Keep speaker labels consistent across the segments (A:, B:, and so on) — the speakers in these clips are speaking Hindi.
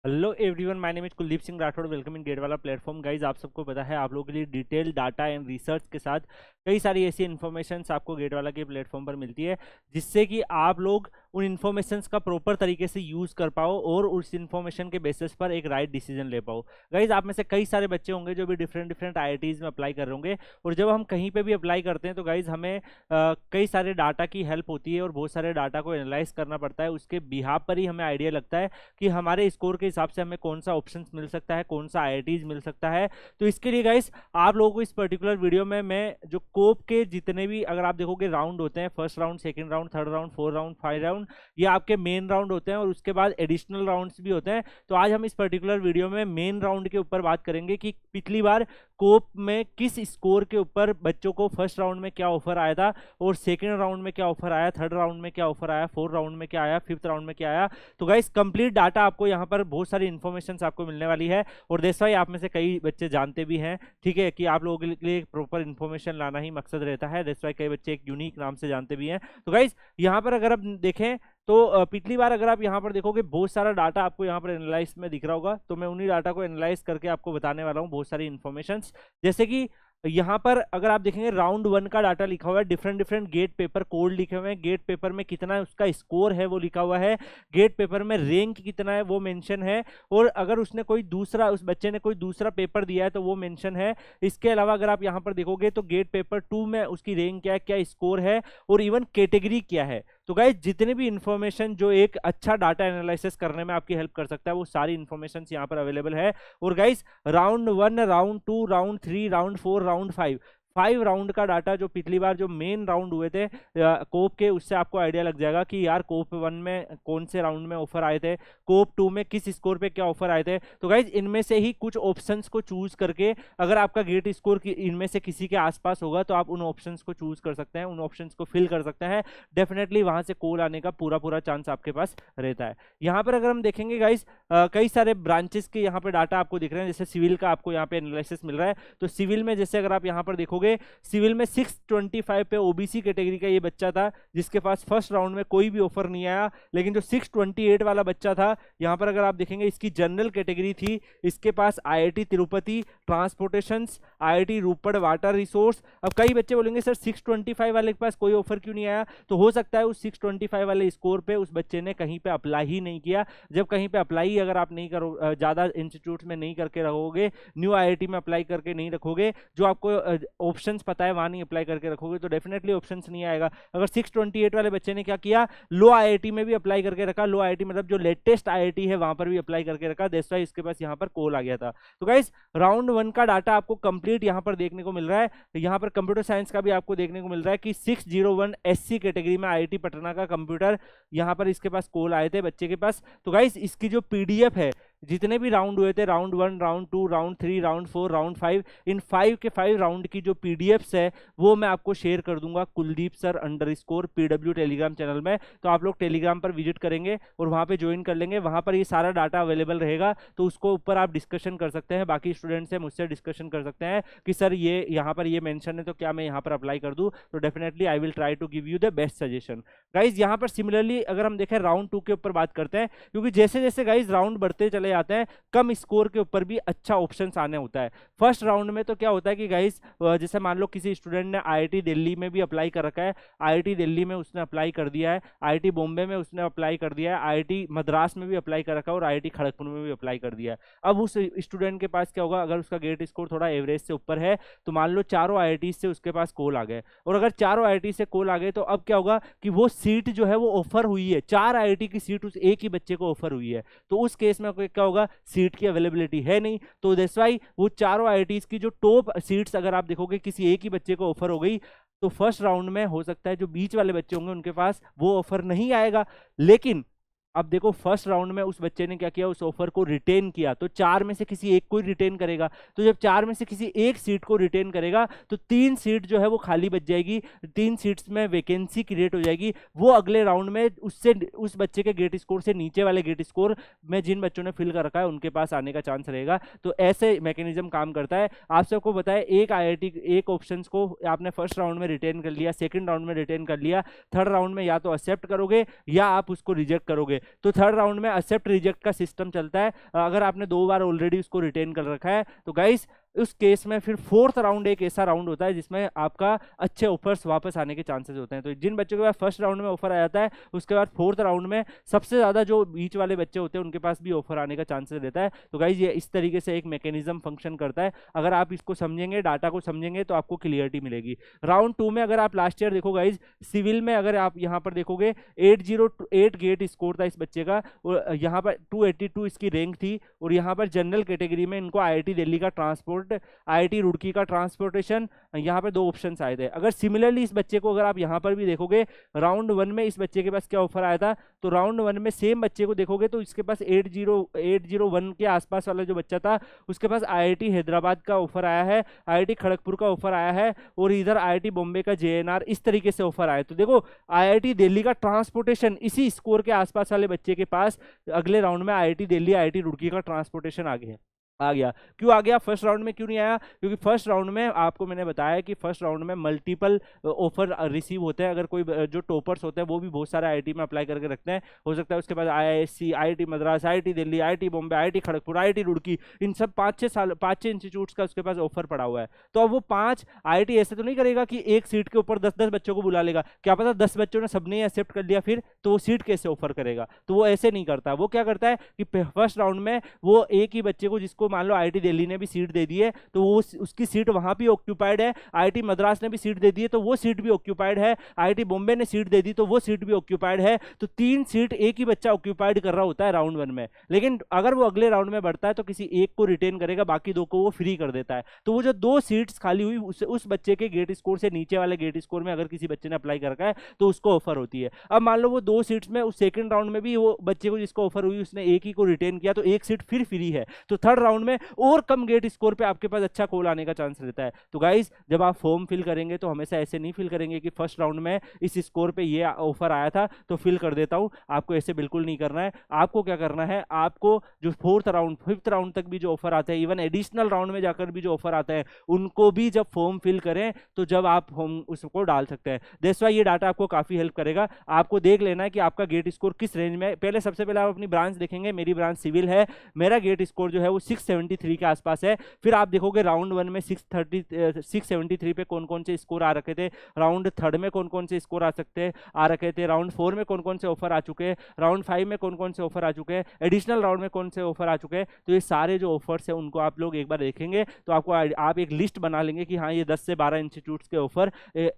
A: Hello everyone, my name is Kuldeep Singh Rathore. Welcome in GATE वाला प्लेटफॉर्म। गाइज, आप सबको पता है आप लोगों के लिए डिटेल डाटा एंड रिसर्च के साथ कई सारी ऐसी इन्फॉर्मेशंस आपको गेट वाला के प्लेटफॉर्म पर मिलती है, जिससे कि आप लोग उन इन्फॉर्मेशंस का प्रॉपर तरीके से यूज़ कर पाओ और उस इन्फॉर्मेशन के बेसिस पर एक राइट डिसीजन ले पाओ। गाइज, आप में से कई सारे बच्चे होंगे जो भी डिफरेंट डिफरेंट आईआईटीज़ में अप्लाई कर रहे होंगे, और जब हम कहीं पर भी अप्लाई करते हैं तो गाइज हमें कई सारे डाटा की हेल्प होती है और बहुत सारे डाटा को एनालाइज करना पड़ता है। उसके बिहाफ पर ही हमें आइडिया लगता है कि हमारे स्कोर के हिसाब से हमें कौन सा ऑप्शंस मिल सकता है, कौन सा आईआईटीज मिल सकता है। तो इसके लिए गाइस आप लोगों को इस पर्टिकुलर वीडियो में मैं जो कोप के जितने भी, अगर आप देखोगे, राउंड होते हैं, first round, second round, third round, fourth round, five round, ये आपके मेन राउंड होते हैं और उसके बाद एडिशनल राउंड्स भी होते हैं। तो आज हम इस पर्टिकुलर वीडियो में मेन राउंड के ऊपर बात करेंगे कि पिछली बार कोप में किस स्कोर के ऊपर बच्चों को फर्स्ट राउंड में क्या ऑफर आया था, और सेकंड राउंड में क्या ऑफर आया, थर्ड राउंड में क्या ऑफर आया, फोर्थ राउंड में क्या आया, फिफ्थ राउंड में क्या आया। तो गाइस कंप्लीट डाटा आपको यहाँ पर बहुत सारी इन्फॉर्मेशन आपको मिलने वाली है। और देश भाई, आप में से कई बच्चे जानते भी हैं, ठीक है, कि आप लोगों के लिए प्रॉपर इन्फॉर्मेशन लाना ही मकसद रहता है। देश भाई, कई बच्चे एक यूनिक नाम से जानते भी हैं। तो गाइस यहाँ पर अगर आप देखें तो पिछली बार अगर आप यहाँ पर देखोगे बहुत सारा डाटा आपको यहाँ पर एनालाइज में दिख रहा होगा। तो मैं उन्हीं डाटा को एनालाइज करके आपको बताने वाला हूँ बहुत सारी इन्फॉर्मेशन। जैसे कि यहाँ पर अगर आप देखेंगे राउंड 1 का डाटा लिखा हुआ है, different different GATE paper code लिखे हुए हैं, गेट पेपर में कितना उसका स्कोर है वो लिखा हुआ है, गेट पेपर में रैंक कितना है वो मेंशन है, और अगर उसने कोई दूसरा, उस बच्चे ने कोई दूसरा पेपर दिया है तो वो मेंशन है। इसके अलावा अगर आप यहाँ पर देखोगे तो गेट पेपर 2 में उसकी रैंक क्या है, क्या स्कोर है, और इवन कैटेगरी क्या है। तो गाइस जितने भी इंफॉर्मेशन जो एक अच्छा डाटा एनालिसिस करने में आपकी हेल्प कर सकता है, वो सारी इंफॉर्मेशन यहाँ पर अवेलेबल है। और guys round 1, round 2, round 3, round 4, round 5 round का डाटा जो पिछली बार जो मेन राउंड हुए थे कोप के, उससे आपको आइडिया लग जाएगा कि यार कोप 1 में कौन से राउंड में ऑफर आए थे, कोप 2 में किस स्कोर पे क्या ऑफर आए थे। तो गाइज इनमें से ही कुछ ऑप्शंस को चूज करके, अगर आपका गेट स्कोर इनमें से किसी के आसपास होगा तो आप उन ऑप्शंस को चूज कर सकते हैं, उन ऑप्शंस को फिल कर सकते हैं। डेफिनेटली वहां से कॉल आने का पूरा पूरा चांस आपके पास रहता है। यहाँ पर अगर हम देखेंगे गाइज कई सारे ब्रांचेस के यहाँ पे डाटा आपको दिख रहे हैं। जैसे सिविल का आपको यहाँ पे एनालिसिस मिल रहा है, तो सिविल में जैसे अगर आप यहाँ पर देखोगे, सिविल में 625 पे ओबीसी कैटेगरी का ये बच्चा था, जिसके पास फर्स्ट राउंड में कोई भी ऑफर नहीं आया। लेकिन जो 628 वाला बच्चा था, यहाँ पर अगर आप देखेंगे इसकी जनरल कैटेगरी थी, इसके पास आईआईटी तिरुपति ट्रांसपोर्टेशन, आईआईटी रोपड़ वाटर रिसोर्स। अब कई बच्चे बोलेंगे सर 625 वाले के पास कोई ऑफर क्यों नहीं आया? तो हो सकता है उस 625 वाले स्कोर पे उस बच्चे ने कहीं पे अप्लाई ही नहीं किया। जब कहीं पे अप्लाई अगर आप नहीं करो, ज्यादा इंस्टीट्यूट में नहीं करके रखोगे, न्यू आईआईटी में अप्लाई करके नहीं रखोगे, जो आपको ऑप्शंस पता है वहां नहीं अप्लाई करके रखोगे, तो डेफिनेटली ऑप्शंस नहीं आएगा। अगर 628 वाले बच्चे ने क्या किया, लो आईआईटी में भी अप्लाई करके रखा, लो आईआईटी मतलब जो लेटेस्ट आईआईटी है वहां पर भी अप्लाई करके रखा, दैट्स व्हाई इसके पास यहाँ पर कॉल आ गया था। तो गाइस राउंड 1 का डाटा आपको कंप्लीट यहाँ पर देखने को मिल रहा है। यहाँ पर कंप्यूटर साइंस का भी आपको देखने को मिल रहा है कि 601 एससी कैटेगरी में आईआईटी पटना का कंप्यूटर, यहाँ पर इसके पास कॉल आए थे बच्चे के पास। तो गाइस इसकी जो पीडीएफ है, जितने भी राउंड हुए थे, round 1, round 2, round 3, round 4, round 5, इन 5 के 5 राउंड की जो पीडीएफ्स है वो मैं आपको शेयर कर दूंगा Kuldeep sir _PW Telegram channel में। तो आप लोग टेलीग्राम पर विजिट करेंगे और वहां पे ज्वाइन कर लेंगे, वहां पर ये सारा डाटा अवेलेबल रहेगा। तो उसको ऊपर आप डिस्कशन कर सकते हैं, बाकी स्टूडेंट से मुझसे डिस्कशन कर सकते हैं कि सर ये यहाँ पर ये मेंशन है तो क्या मैं यहाँ पर अप्लाई कर दूं। तो definitely I will try to give you the best suggestion. Guys यहाँ पर सिमिलरली अगर हम देखें राउंड 2 के ऊपर बात करते हैं, क्योंकि जैसे जैसे गाइज राउंड बढ़ते चले जाते हैं, कम स्कोर के ऊपर भी अच्छा ऑप्शन आने होता है। फर्स्ट राउंड में तो क्या होता है कि गाइज जैसे मान लो किसी स्टूडेंट ने आईआईटी दिल्ली में भी अप्लाई कर रखा है, आईआईटी दिल्ली में उसने अप्लाई कर दिया है, आईआईटी बॉम्बे में उसने अप्लाई कर दिया है, आईआईटी मद्रास में भी अप्लाई कर रखा है और आईआईटी खड़गपुर में भी अप्लाई कर दिया है। अब उस स्टूडेंट के पास क्या होगा, अगर उसका गेट स्कोर थोड़ा एवरेज से ऊपर है, तो मान लो चारों आईआईटी से उसके पास कॉल आ गए, और अगर चारों आईआईटी से कॉल आ गए तो अब क्या होगा कि वो सीट जो है वो ऑफर हुई है, 4 आईआईटी की सीट उस एक ही बच्चे को ऑफर हुई है। तो उस केस में क्या होगा, सीट की अवेलेबिलिटी है नहीं, तो दैट्स व्हाई वो चारों आईआईटीज की जो टॉप सीट्स अगर आप देखोगे किसी एक ही बच्चे को ऑफर हो गई, तो फर्स्ट राउंड में हो सकता है जो बीच वाले बच्चे होंगे उनके पास वो ऑफर नहीं आएगा। लेकिन अब देखो फर्स्ट राउंड में उस बच्चे ने क्या किया, उस ऑफर को रिटेन किया, तो 4 में से किसी एक को रिटेन करेगा। तो जब 4 में से किसी एक सीट को रिटेन करेगा तो 3 सीट जो है वो खाली बच जाएगी, 3 सीट्स में वैकेंसी क्रिएट हो जाएगी। वो अगले राउंड में उससे उस बच्चे के गेट स्कोर से नीचे वाले गेट स्कोर में जिन बच्चों ने फिल कर रखा है उनके पास आने का चांस रहेगा। तो ऐसे मैकेनिज्म काम करता है। आप सबको बताया, एक आईआईटी एक ऑप्शन को आपने फर्स्ट राउंड में रिटेन कर लिया, सेकेंड राउंड में रिटेन कर लिया, थर्ड राउंड में या तो एक्सेप्ट करोगे या आप उसको रिजेक्ट करोगे। तो थर्ड राउंड में एक्सेप्ट रिजेक्ट का सिस्टम चलता है। अगर आपने 2 बार ऑलरेडी उसको रिटेन कर रखा है तो गाइस उस केस में फिर फोर्थ राउंड एक ऐसा राउंड होता है जिसमें आपका अच्छे ऑफर्स वापस आने के चांसेस होते हैं। तो जिन बच्चों के पास फर्स्ट राउंड में ऑफर आ जाता है उसके बाद फोर्थ राउंड में सबसे ज्यादा जो बीच वाले बच्चे होते हैं उनके पास भी ऑफर आने का चांसेस रहता है। तो गाइज ये इस तरीके से एक मैकेनिज्म फंक्शन करता है। अगर आप इसको समझेंगे, डाटा को समझेंगे, तो आपको क्लियरिटी मिलेगी। राउंड 2 में अगर आप लास्ट ईयर देखो गाइज, सिविल में अगर आप यहाँ पर देखोगे 808 गेट स्कोर था इस बच्चे का, और यहाँ पर 282 इसकी रैंक थी, और यहाँ पर जनरल कैटेगरी में इनको IIT दिल्ली का ट्रांसपोर्ट, IIT रुड़की का ट्रांसपोर्टेशन, यहाँ पर 2 ऑप्शंस आए थे। अगर सिमिलरली इस बच्चे को अगर आप यहाँ पर भी देखोगे राउंड 1 में इस बच्चे के पास क्या ऑफर आया था, तो राउंड 1 में सेम बच्चे को देखोगे तो इसके पास 801 के आसपास वाला जो बच्चा था उसके पास IIT हैदराबाद का ऑफर आया है, IIT खड़गपुर का ऑफर आया है, और इधर IIT बॉम्बे का JNR, इस तरीके से ऑफर आया। तो देखो IIT दिल्ली का ट्रांसपोर्टेशन इसी स्कोर के आसपास वाले बच्चे के पास अगले राउंड में IIT दिल्ली, IIT रुड़की का ट्रांसपोर्टेशन आ गया। क्यों आ गया? फर्स्ट राउंड में क्यों नहीं आया? क्योंकि फर्स्ट राउंड में आपको मैंने बताया कि फर्स्ट राउंड में मल्टीपल ऑफर रिसीव होते हैं। अगर कोई जो टॉपर्स होते हैं वो भी बहुत सारे IIT में अप्लाई करके रखते हैं, हो सकता है उसके बाद IISc, IIT Madras, IIT Delhi, IIT Bombay, IIT Kharagpur, IIT Roorkee, इन सब 5-6 इंस्टीट्यूट्स का उसके पास ऑफर पड़ा हुआ है। तो अब वो 5 IIT ऐसे तो नहीं करेगा कि एक सीट के ऊपर 10-10 बच्चों को बुला लेगा। क्या पता 10 बच्चों ने सबने एक्सेप्ट कर लिया, फिर तो वो सीट कैसे ऑफर करेगा? तो वो ऐसे नहीं करता। वो क्या करता है कि फर्स्ट राउंड में वो एक ही बच्चे को, जिसको मान लो IIT दिल्ली ने भी सीट दे दी है तो वो उसकी सीट वहां भी ऑक्यूपाइड है, IIT मद्रास ने भी सीट दे दी है तो वो सीट भी ऑक्यूपाइड है, IIT बॉम्बे ने सीट दे दी तो वो सीट भी ऑक्यूपाइड है। तो 3 सीट एक ही बच्चा ऑक्यूपाइड कर रहा होता है राउंड 1 में। लेकिन अगर वो अगले राउंड में बढ़ता है तो किसी एक को रिटेन करेगा, बाकी 2 को वो फ्री कर देता है। तो वो जो 2 सीट्स खाली हुई उस बच्चे के गेट स्कोर से नीचे वाले गेट स्कोर में अगर किसी बच्चे ने अप्लाई कर रखा है तो उसको ऑफर होती है। अब मान लो वो 2 सीट्स में उस सेकंड राउंड में भी वो बच्चे को जिसको ऑफर हुई उसने एक ही को रिटेन किया तो एक सीट फिर फ्री है। तो थर्ड राउंड में और कम गेट स्कोर पे आपके पास अच्छा कॉल आने का चांस रहता है। तो गाइस जब आप फॉर्म फिल करेंगे तो हमेशा ऐसे नहीं फिल करेंगे कि फर्स्ट राउंड में इस स्कोर पे ये ऑफर आया था तो फिल कर देता हूं। आपको ऐसे बिल्कुल नहीं करना है। आपको क्या करना है, आपको जो फोर्थ राउंड, फिफ्थ राउंड तक भी जो ऑफर आते हैं, इवन एडिशनल राउंड में जाकर भी जो ऑफर आते हैं, उनको भी जब फॉर्म फिल करें तो जब आप फॉर्म उसको डाल सकते हैं। दैट्स व्हाई ये डाटा आपको काफी हेल्प करेगा। आपको देख लेना है कि आपका गेट स्कोर किस रेंज में है। पहले सबसे पहले आप अपनी ब्रांच देखेंगे। मेरी ब्रांच सिविल है, मेरा गेट स्कोर जो है वो 673 के आसपास है। फिर आप देखोगे राउंड 1 में 673 पे कौन कौन से स्कोर आ रखे थे, राउंड 3 में कौन कौन से स्कोर आ रखे थे, राउंड 4 में कौन कौन से ऑफर आ चुके हैं, राउंड 5 में कौन कौन से ऑफर आ चुके हैं, एडिशनल राउंड में कौन से ऑफर आ चुके हैं। तो ये सारे जो ऑफर्स हैं उनको आप लोग एक बार देखेंगे तो आपको आप एक लिस्ट बना लेंगे कि हाँ ये 10 से 12 इंस्टीट्यूट्स के ऑफर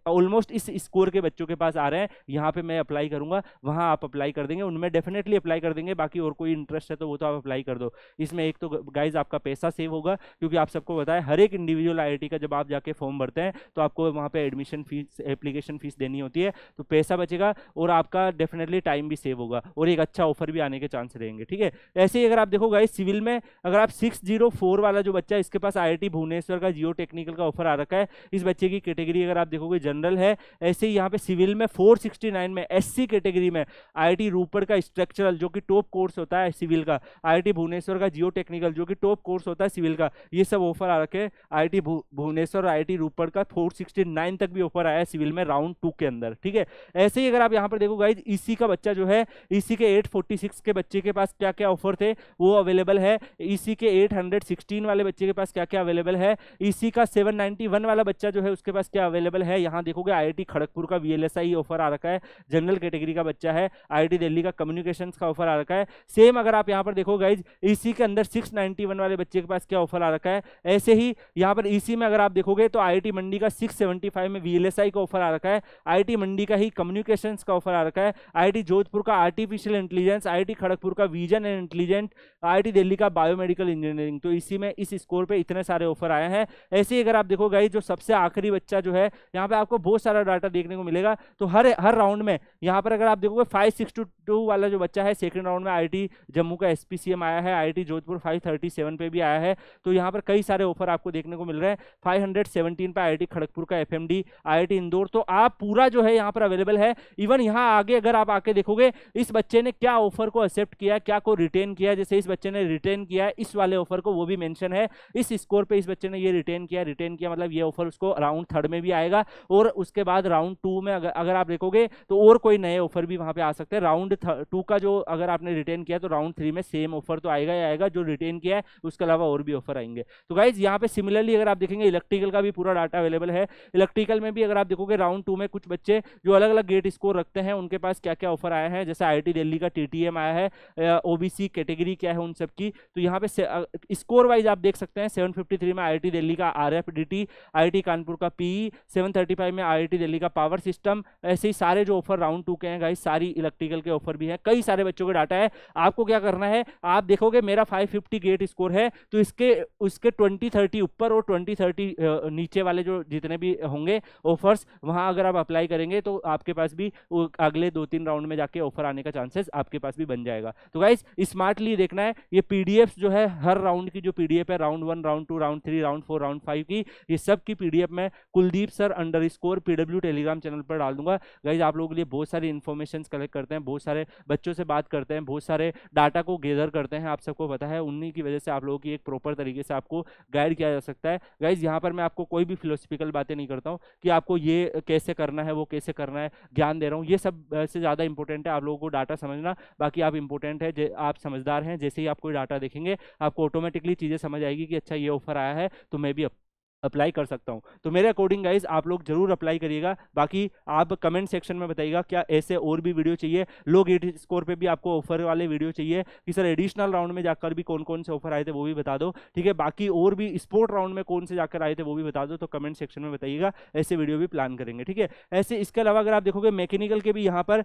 A: ऑलमोस्ट इस स्कोर के बच्चों के पास आ रहे हैं, यहाँ पे मैं अप्लाई करूंगा, वहां आप अप्लाई कर देंगे, उनमें डेफिनेटली अप्लाई कर देंगे। बाकी और कोई इंटरेस्ट है तो वो तो आप अप्लाई कर दो। इसमें एक तो गाइज आपका पैसा सेव होगा, क्योंकि आप सबको बताया हर एक इंडिविजुअल IIT का जब आप जाके फॉर्म भरते हैं तो आपको वहाँ पे एडमिशन फीस, एप्लीकेशन फीस देनी होती है, तो पैसा बचेगा और आपका डेफिनेटली टाइम भी सेव होगा और एक अच्छा ऑफर भी आने के चांस रहेंगे। ठीक है, ऐसे ही अगर आप देखो गाइस सिविल में अगर आप 604 वाला जो बच्चा है इसके पास IIT भुवनेश्वर का जियो टेक्निकल का ऑफर आ रखा है, इस बच्चे की कैटेगरी अगर आप देखोगे जनरल है। ऐसे ही यहाँ पे सिविल में 469 में SC कैटेगरी में IIT रूपड़ का स्ट्रक्चरल जो कि टॉप कोर्स होता है सिविल का, IIT भुवनेश्वर का जियो टेक्निकल जो कि टॉप कोर्स होता है सिविल का, ये सब ऑफर आ रखे हैं। IIT भुवनेश्वर, IIT रूपड़ का 469 तक भी ऑफर आया है सिविल में राउंड 2 के अंदर। ठीक है, ऐसे ही अगर आप यहाँ पर देखो गाइस EC का बच्चा जो है, EC के 846 के बच्चे के पास क्या क्या ऑफर थे वो अवेलेबल है। EC के 816 वाले बच्चे के पास क्या क्या अवेलेबल है, EC का 791 वाला बच्चा जो है उसके पास क्या अवेलेबल है। यहाँ देखोगे IIT खड़गपुर का VLSI ऑफर आ रखा है, जनरल कैटेगरी का बच्चा है। IIT दिल्ली का कम्युनिकेशंस का ऑफर आ रखा है। सेम अगर आप यहाँ पर देखो गाइज EC के अंदर 691 वाले बच्चे के पास क्या ऑफर आ रखा है। ऐसे ही यहाँ पर EC में अगर आप देखोगे तो IIT मंडी का 675 में VLSI का ऑफर आ रखा है, IIT मंडी का ही कम्युनिकेशंस का ऑफर आ रखा है, IIT जोधपुर का आर्टिफिशियल इंटेलिजेंस, IIT खड़गपुर का vision and intelligent, IIT Delhi का बायोमेडिकल इंजीनियरिंग। तो इसी में इस स्कोर पे इतने सारे ऑफर आए हैं। ऐसे ही अगर आप देखो गाइस जो सबसे आखिरी बच्चा जो है, यहाँ पे आपको बहुत सारा डाटा देखने को मिलेगा। तो हर राउंड में यहाँ पर अगर आप देखोगे 562 वाला जो बच्चा है सेकंड राउंड में IIT जम्मू का SPCM आया है, IIT जोधपुर 537 517 पे भी आया है। तो यहाँ पर कई सारे ऑफर आपको देखने को मिल रहे हैं। 517 पे IIT खड़गपुर का FMD, IIT इंदौर, तो आप पूरा जो है यहाँ पर अवेलेबल है। इवन यहाँ आगे अगर आप आके देखोगे इस बच्चे ने क्या ऑफर को एक्सेप्ट किया, क्या को रिटेन किया। जैसे इस बच्चे ने रिटेन किया इस वाले ऑफर को, वो भी मेंशन है। इस स्कोर पे इस बच्चे ने ये रिटेन किया मतलब ये ऑफर उसको राउंड 3rd में भी आएगा। और उसके बाद राउंड 2 में अगर आप देखोगे तो और कोई नए ऑफर भी वहां पे आ सकते हैं। राउंड 2 का जो अगर आपने रिटेन किया तो राउंड 3 में सेम ऑफर तो आएगा ही आएगा, जो रिटेन किया है उसके अलावा और भी ऑफर आएंगे। तो गाइज यहाँ पे सिमिलरली अगर आप देखेंगे इलेक्ट्रिकल का भी पूरा डाटा अवेलेबल है। इलेक्ट्रिकल में भी अगर आप देखोगे राउंड 2 में कुछ बच्चे जो अलग अलग गेट स्कोर रखते हैं उनके पास क्या क्या ऑफर आया है। जैसे IIT दिल्ली का TTM आया है, OBC कैटेगरी क्या है उन सब की। तो यहाँ पे स्कोर वाइज आप देख सकते हैं 753 में IIT दिल्ली का RFDT, IIT कानपुर का PE, 735 में IIT दिल्ली का पावर सिस्टम। ऐसे ही सारे जो ऑफर राउंड 2 के हैं गाइस, सारी इलेक्ट्रिकल के ऑफर भी हैं। कई सारे बच्चों का डाटा है। आपको क्या करना है, आप देखोगे मेरा 550 गेट स्कोर है तो उसके 20-30 ऊपर और 20-30 नीचे वाले जो जितने भी होंगे ऑफर्स, वहां अगर आप अप्लाई करेंगे तो आपके पास भी अगले 2-3 राउंड में जाके ऑफर आने का चांसेस आपके पास भी बन जाएगा। तो गाइस स्मार्टली देखना है। ये पीडीएफ जो है हर राउंड की जो पीडीएफ है, round 1, round 2, round 3, round 4, round 5 की, ये सब की पीडीएफ मैं Kuldeep sir _PW Telegram channel पर डाल दूंगा। गाइज आप लोगों के लिए बहुत सारी इन्फॉर्मेशन कलेक्ट करते हैं, बहुत सारे बच्चों से बात करते हैं, बहुत सारे डाटा को गैदर करते हैं, आप सबको पता है। उन्हीं की वजह से आप लोगों की एक प्रॉपर तरीके से आपको गाइड किया जा सकता है। गाइज यहाँ पर मैं आपको कोई भी फिलोसफिकल बातें नहीं करता हूँ कि आपको ये कैसे करना है वो कैसे करना है, ज्ञान दे रहा हूँ। ये सब से ज़्यादा इंपॉर्टेंट है आप लोगों को डाटा समझना। बाकी आप इंपॉर्टेंट है, आप समझदार हैं, जैसे ही आप कोई डाटा देखेंगे आपको ऑटोमेटिकली चीज़ें समझ आएगी कि अच्छा ये ऑफर आया है तो मैं भी अप्लाई कर सकता हूं। तो मेरे अकॉर्डिंग गाइज आप लोग जरूर अप्लाई करिएगा। बाकी आप कमेंट सेक्शन में बताइएगा क्या ऐसे और भी वीडियो चाहिए, लो गेट स्कोर पे भी आपको ऑफर वाले वीडियो चाहिए कि सर एडिशनल राउंड में जाकर भी कौन कौन से ऑफर आए थे वो भी बता दो, ठीक है। बाकी और भी स्पोर्ट राउंड में कौन से जाकर आए थे वो भी बता दो, तो कमेंट सेक्शन में बताइएगा, ऐसे वीडियो भी प्लान करेंगे, ठीक है। ऐसे इसके अलावा अगर आप देखोगे मैकेनिकल के भी यहाँ पर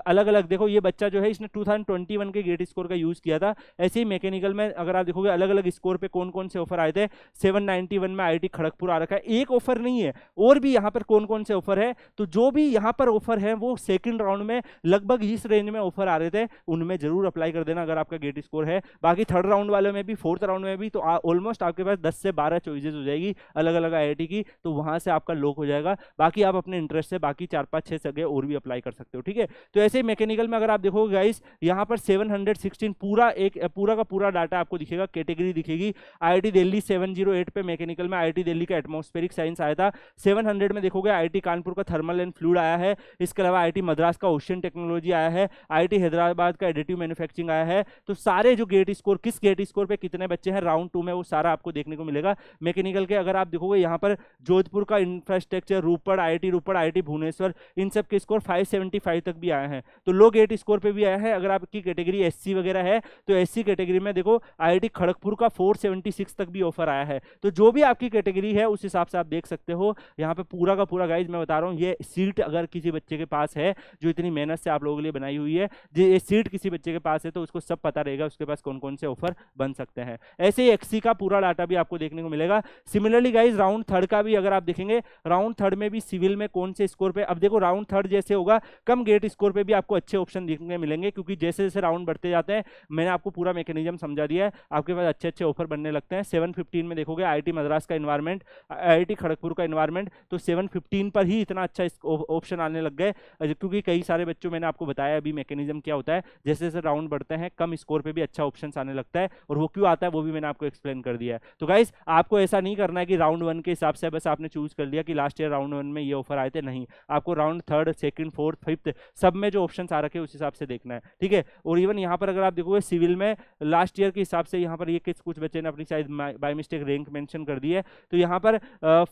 A: अलग अलग, देखो ये बच्चा जो है इसने 2021 के गेट स्कोर का यूज किया था। ऐसे ही मैकेनिकल में अगर आप देखोगे अलग अलग स्कोर पे कौन कौन से ऑफर आए थे। 791 में IIT खड़गपुर आ रखा है। एक ऑफर नहीं है, और भी यहाँ पर कौन कौन से ऑफर है। तो जो भी यहाँ पर ऑफर है वो सेकंड राउंड में लगभग इस रेंज में ऑफर आ रहे थे, उनमें जरूर अप्लाई कर देना अगर आपका गेट स्कोर है। बाकी 3rd राउंड वाले में भी, 4th राउंड में भी, तो ऑलमोस्ट आपके पास 10 से 12 चॉइसेस हो जाएगी अलग अलग IIT की, तो वहां से आपका लॉक हो जाएगा। बाकी आप अपने इंटरेस्ट से बाकी 4-5-6 जगह और भी अप्लाई कर सकते हो, ठीक है। तो ऐसे मैकेनिकल में अगर आप देखोगे गाइस यहाँ पर 716 पूरा का पूरा डाटा आपको दिखेगा, कैटेगरी दिखेगी। IIT दिल्ली 708 पे मैकेनिकल में IIT दिल्ली का एटमॉस्फेरिक साइंस आया था। 700 में देखोगे IIT कानपुर का थर्मल एंड फ्लूइड आया है। इसके अलावा IIT मद्रास का ओशन टेक्नोलॉजी आया है। IIT हैदराबाद का एडिटिव मैन्युफैक्चरिंग आया है। तो सारे जो गेट स्कोर, किस गेट स्कोर पे कितने बच्चे हैं राउंड 2 में, वो सारा आपको देखने को मिलेगा। मैकेनिकल के अगर आप देखोगे यहाँ पर जोधपुर का infrastructure, Ropar, IIT Ropar, IIT Bhubaneswar, इन सब के स्कोर 575 तक भी आए हैं। तो लो गेट स्कोर पे भी आया है। अगर आपकी कैटेगरी SC वगैरह है तो SC कैटेगरी में देखो IIT खड़गपुर का 476 तक भी ऑफर आया है। तो जो भी आपकी कैटेगरी है उस हिसाब से आप देख सकते हो। यहाँ पे पूरा का पूरा गाइज मैं बता रहा हूँ, ये सीट अगर किसी बच्चे के पास है जो इतनी मेहनत से आप लोगों के लिए बनाई हुई है, ये सीट किसी बच्चे के पास है तो उसको सब पता रहेगा उसके पास कौन कौन से ऑफर बन सकते हैं। ऐसे ही XC का पूरा डाटा भी आपको देखने को मिलेगा। सिमिलरली गाइज राउंड 3rd का भी अगर आप देखेंगे, राउंड 3rd में भी सिविल में कौन से स्कोर पे, अब देखो राउंड 3rd जैसे होगा कम गेट स्कोर पे भी आपको अच्छे ऑप्शन देखने मिलेंगे, क्योंकि जैसे जैसे राउंड बढ़ते जाते हैं, मैंने आपको पूरा मैकेनिज्म समझा दिया है, आपके पास अच्छे अच्छे ऑफर बनने लगते हैं। 715 में देखोगे IIT मद्रास का इन्वायरमेंट, IIT खड़गपुर का इन्वायरमेंट, तो 715 पर ही इतना अच्छा ऑप्शन आने लग गए, क्योंकि कई सारे बच्चों, मैंने आपको बताया अभी मैकेनिज्म क्या होता है, जैसे जैसे राउंड बढ़ते हैं कम स्कोर पे भी अच्छा ऑप्शन आने लगता है, और वो क्यों आता है वो भी मैंने आपको एक्सप्लेन कर दिया है। तो गाइस आपको ऐसा नहीं करना है कि राउंड 1 के हिसाब से बस आपने चूज कर लिया कि लास्ट ईयर राउंड 1 में ये ऑफर आए थे, नहीं, आपको round 3rd, 2nd, 4th, 5th सब में जो ऑप्शन आ रखे उस हिसाब से देखना है, ठीक है। और इवन यहाँ पर अगर आप देखोगे सिविल में लास्ट ईयर के हिसाब से यहाँ पर ये कुछ बच्चे ने अपनी शायद बाय मिस्टेक रैंक मेंशन कर दी है, तो यहाँ पर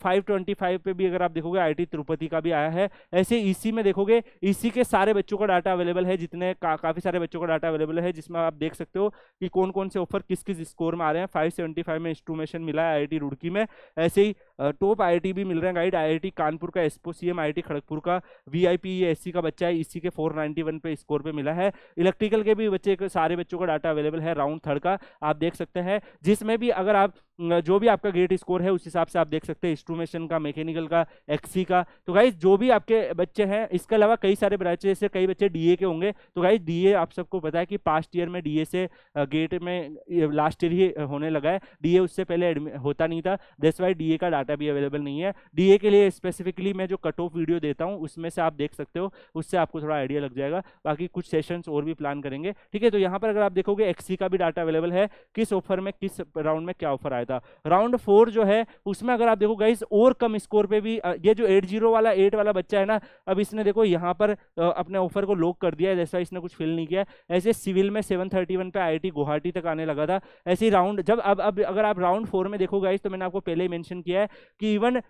A: 525 पे भी अगर आप देखोगे IIT तिरुपति का भी आया है। ऐसे EC में देखोगे, EC के सारे बच्चों का डाटा अवेलेबल है, जितने काफी सारे बच्चों का डाटा अवेलेबल है, जिसमें आप देख सकते हो कि कौन कौन से ऑफर किस किस स्कोर में आ रहे हैं। 575 में इंस्ट्रूमेशन मिला है IIT रुड़की में। ऐसे ही टॉप आईआईटी भी मिल रहे हैं गाइड। आईआईटी कानपुर का एस्पो सीएम, आईआईटी खड़गपुर का वीआईपी एससी का बच्चा है, इसी के 491 पे स्कोर पे मिला है। इलेक्ट्रिकल के भी बच्चे, सारे बच्चों का डाटा अवेलेबल है राउंड थर्ड का, आप देख सकते हैं, जिसमें भी अगर आप जो भी आपका गेट स्कोर है उस हिसाब से आप देख सकते हैं, इंस्ट्रूमेशन का, मैकेनिकल का, एक्सी का। तो गाइज जो भी आपके बच्चे हैं, इसके अलावा कई सारे ब्रांचेस, जैसे कई बच्चे डीए के होंगे, तो गाइज डीए आप सबको पता है कि पास्ट ईयर में डीए से गेट में लास्ट ईयर ही होने लगा है, डीए उससे पहले होता नहीं था, दैट्स वाई डीए का डाटा भी अवेलेबल नहीं है। डीए के लिए स्पेसिफिकली मैं जो कट ऑफ वीडियो देता हूँ उसमें से आप देख सकते हो, उससे आपको थोड़ा आइडिया लग जाएगा। बाकी कुछ सेशंस और भी प्लान करेंगे, ठीक है। तो यहाँ पर अगर आप देखोगे एक्सी का भी डाटा अवेलेबल है, किस ऑफर में, किस राउंड में क्या ऑफर आया था। राउंड 4 जो है उसमें अगर आप देखो गाइस, और कम स्कोर पे भी ये जो 80 वाला 8 वाला बच्चा है ना, अब इसने देखो यहाँ पर अपने ऑफर को लॉक कर दिया है, जैसा इसने कुछ फिल नहीं किया। ऐसे सिविल में 731 पे आईआईटी गुवाहाटी तक आने लगा था। ऐसे ही राउंड जब अब अगर आप राउंड 4 में देखो गाइस, तो मैंने आपको पहले ही मेंशन किया है कि इवन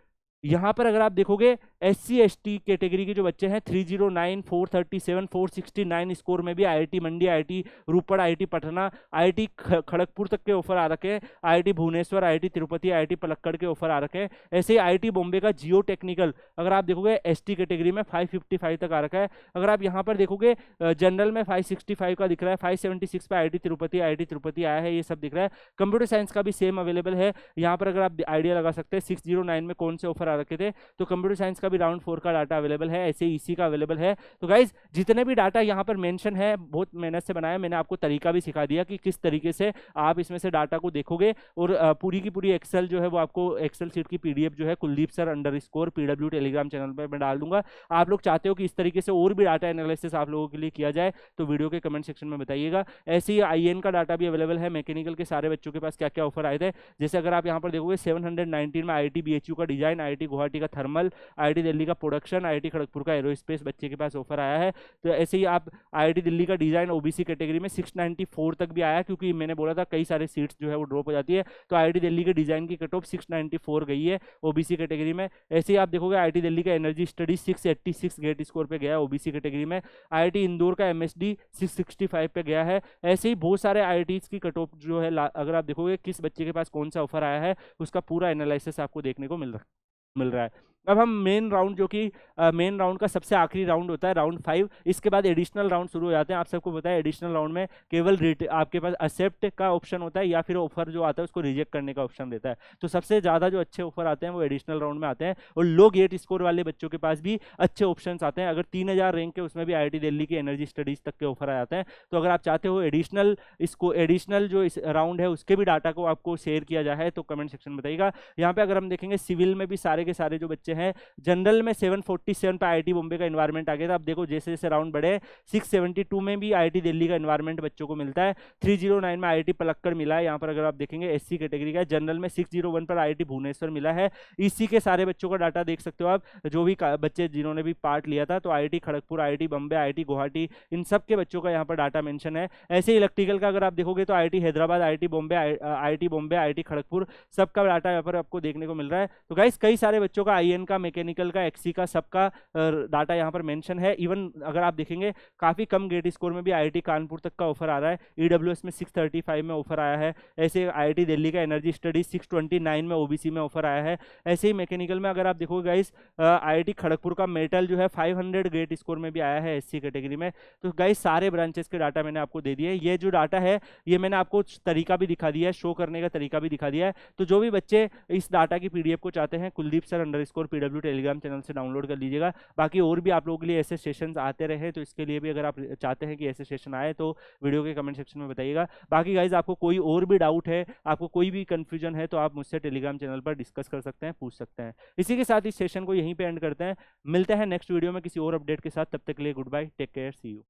A: यहाँ पर अगर आप देखोगे SC ST कैटेगरी के जो बच्चे हैं 309, 437, 469 स्कोर में भी IIT Mandi, IIT Ropar, IIT Patna, IIT Kharagpur तक के ऑफर आ रखे हैं, IIT Bhubaneswar, IIT Tirupati, IIT Palakkad के ऑफर आ रखे हैं। ऐसे ही आईआईटी बॉम्बे का जियो टेक्निकल अगर आप देखोगे ST कैटेगरी में 555 तक आ रखा है। अगर आप यहाँ पर देखोगे जनरल में 565 का दिख रहा है, 576 पे आईआईटी तिरुपति आया है, ये सब दिख रहा है। कंप्यूटर साइंस का भी सेम अवेलेबल है। यहाँ पर अगर आप आइडिया लगा सकते हैं 609 में कौन से ऑफर आ रखे थे, तो कंप्यूटर साइंस का भी राउंड 4 का डाटा अवेलेबल है, ऐसे ईसी का अवेलेबल है। तो गाइज जितने भी डाटा यहाँ पर मेंशन है, बहुत मेहनत से बनाया, मैंने आपको तरीका भी सिखा दिया कि किस तरीके से आप इसमें से डाटा को देखोगे, और पूरी की पूरी एक्सेल जो है वो आपको एक्सेल शीट की पीडीएफ जो है Kuldeep sir _ PW Telegram channel पर मैं डाल दूंगा। आप लोग चाहते हो कि इस तरीके से और भी डाटा एनालिसिस आप लोगों के लिए किया जाए, तो वीडियो के कमेंट सेक्शन में बताइएगा। ऐसे ही आईएन का डाटा भी अवेलेबल है, मैकेनिकल के सारे बच्चों के पास क्या क्या ऑफर आए थे। जैसे अगर आप यहाँ पर देखोगे 719 में आईआईटी बीएचयू का डिजाइन, आईआईटी गुवाहाटी का थर्मल, आईआईटी दिल्ली का प्रोडक्शन, आईआईटी खड़गपुर का एरोस्पेस बच्चे के पास ऑफर आया है। तो ऐसे ही आप आईआईटी दिल्ली का डिजाइन ओबीसी कैटेगरी में 694 तक भी आया, क्योंकि मैंने बोला था कई सारे सीट्स जो है वो ड्रॉप हो जाती है, तो आईआईटी दिल्ली के डिजाइन की कट ऑफ 694 गई है ओबीसी कैटेगरी में। ऐसे ही आप देखोगे आईआईटी दिल्ली का एनर्जी स्टडी 686 गेट स्कोर पे गया है ओबीसी कैटेगरी में। आईआईटी इंदौर का एमएसडी 665 पे गया है। ऐसे ही बहुत सारे आईआईटीज की कट ऑफ जो है, अगर आप देखोगे किस बच्चे के पास कौन सा ऑफर आया है, उसका पूरा एनालिसिस आपको देखने को मिल रहा है। अब हम मेन राउंड, जो कि मेन राउंड का सबसे आखिरी राउंड होता है, राउंड 5, इसके बाद एडिशनल राउंड शुरू हो जाते हैं। आप सबको पता है एडिशनल राउंड में केवल आपके पास एक्सेप्ट का ऑप्शन होता है, या फिर ऑफर जो आता है उसको रिजेक्ट करने का ऑप्शन देता है। तो सबसे ज़्यादा जो अच्छे ऑफर आते हैं वो एडिशनल राउंड में आते हैं, और लो गेट स्कोर वाले बच्चों के पास भी अच्छे ऑप्शन आते हैं। अगर 3000 रैंक के, उसमें भी आईआईटी दिल्ली की एनर्जी स्टडीज तक के ऑफर आ जाते हैं। तो अगर आप चाहते हो एडिशनल जो इस राउंड है उसके भी डाटा को आपको शेयर किया जाए, तो कमेंट सेक्शन में बताइएगा। यहाँ पे अगर हम देखेंगे सिविल में भी सारे के सारे जो बच्चे हैं, जनरल में 747 पे आईआईटी बॉम्बे का एनवायरमेंट आ गया था। अब देखो जैसे जैसे राउंड बढ़े, 672 में भी आईआईटी दिल्ली का एनवायरमेंट बच्चों को मिलता है। 309 में आईआईटी पलक्कड़ मिला है। यहाँ पर अगर आप देखेंगे एससी कैटेगरी का, जनरल में 601 पर आईआईटी भुवनेश्वर मिला है। इसी के सारे बच्चों का डाटा देख सकते हो आप, जो भी बच्चे जिन्होंने भी पार्ट लिया था। तो IIT Kharagpur, IIT Bombay, IIT Guwahati, इन सब के बच्चों का यहाँ पर डाटा मेंशन है। ऐसे इलेक्ट्रिकल का अगर आप देखोगे तो IIT Hyderabad, IIT Bombay, IIT Kharagpur, सबका डाटा यहाँ पर आपको देखने को मिल रहा है। तो गाइस कई सारे बच्चों का आईएन का, मैकेनिकल का, एक्सी का, सबका डाटा यहाँ पर मेंशन है। इवन अगर आप देखेंगे काफी कम गेट स्कोर में भी आईआईटी कानपुर तक का ऑफर आ रहा है। ईडब्ल्यूएस में 635 में ऑफर आया है। ऐसे आईआईटी दिल्ली का एनर्जी स्टडीज 629 में ओबीसी में ऑफर आया है। ऐसे ही मैकेनिकल में अगर आप देखोगे गाइस, आईआईटी खड़गपुर का मेटल जो है 500 गेट स्कोर में भी आया है एससी कैटेगरी में। तो गाइस सारे ब्रांचेस के डाटा मैंने आपको दे दिए। ये जो डाटा है ये मैंने आपको तरीका भी दिखा दिया है, शो करने का तरीका भी दिखा दिया है। तो जो भी बच्चे इस डाटा की पीडीएफ को चाहते हैं, Kuldeep sir _ PW Telegram channel से डाउनलोड कर लीजिएगा। बाकी और भी आप लोगों के लिए ऐसे सेशंस आते रहे, तो इसके लिए भी अगर आप चाहते हैं कि ऐसे सेशन आए, तो वीडियो के कमेंट सेक्शन में बताइएगा। बाकी गाइज आपको कोई और भी डाउट है, आपको कोई भी कंफ्यूजन है, तो आप मुझसे टेलीग्राम चैनल पर डिस्कस कर सकते हैं, पूछ सकते हैं। इसी के साथ इस सेशन को यहीं पे एंड करते हैं। मिलते हैं नेक्स्ट वीडियो में किसी और अपडेट के साथ। तब तक के लिए good bye, take care, see you.